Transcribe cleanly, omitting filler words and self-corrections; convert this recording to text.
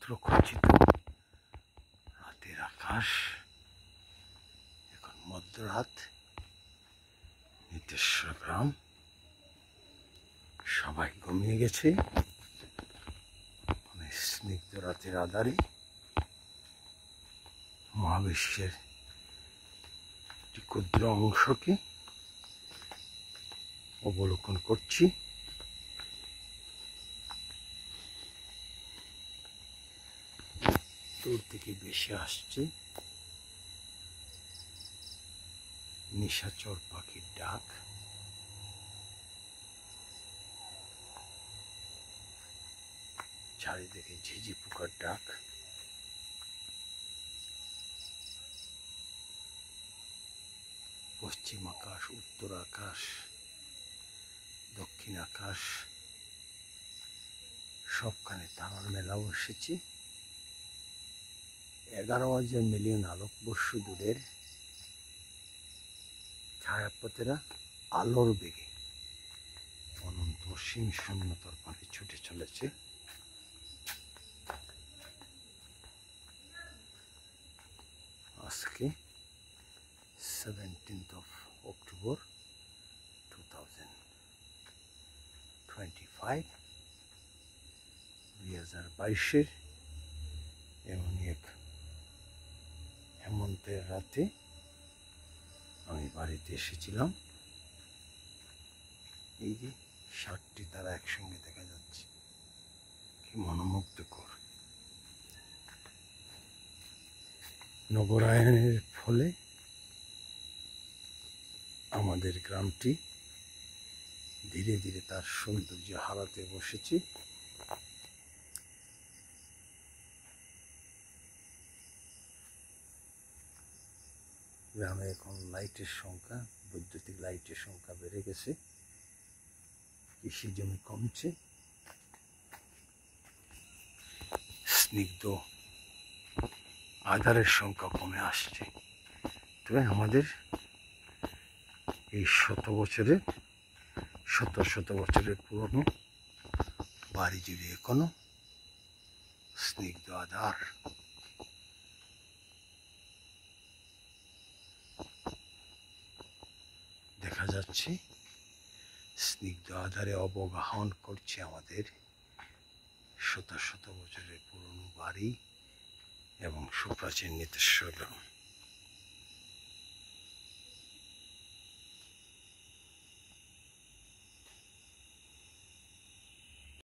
নক্ষত্র খচিত রাতের আকাশ। এখন মধ্যরাত। নিতেশ্বর গ্রাম সবাই ঘুমিয়ে গেছে। স্নিগ্ধ রাতের আধারে মহাবিশ্বের একটি ক্ষুদ্র অংশকে অবলোকন করছি। দূর থেকে ভেসে আসছে নিশাচর পাখির ডাক। চারিদিকে ঝিঝি পোকার ডাক। পশ্চিম আকাশ, উত্তর আকাশ, দক্ষিণ আকাশ সবখানে তারার মেলা বসেছে। 11,000 মিলিয়ন আলোকবর্ষ দূরের ছায়াপথেরা আলোর বেগে অনন্ত অসীম শূন্যতার পানে ছুটে চলেছে। আজকে 17th of October 2025, 2022 এমনই এক হেমন্তের রাতে আমি বাড়িতে এসেছিলাম। এই যে 7টি তারা একসঙ্গে দেখা যাচ্ছে, কি মনোমুগ্ধকর। নগরায়নের ফলে আমাদের গ্রামটি ধীরে ধীরে তার সৌন্দর্য হারাতে বসেছে। গ্রামে এখন লাইটের সংখ্যা, বৈদ্যুতিক লাইটের সংখ্যা বেড়ে গেছে। কৃষি জমি কমছে। স্নিগ্ধ আধারের সংখ্যা কমে আসছে। তবে আমাদের এই শত বছরের পুরনো বাড়ি জুড়ে এখনো স্নিগ্ধ আধার। দেখা যাচ্ছে স্নিগ্ধ আধারে অবগাহন করছে আমাদের শত বছরের পুরনো বাড়ি এবং সুপ্রাচীন নিতেশ্বর গ্রাম।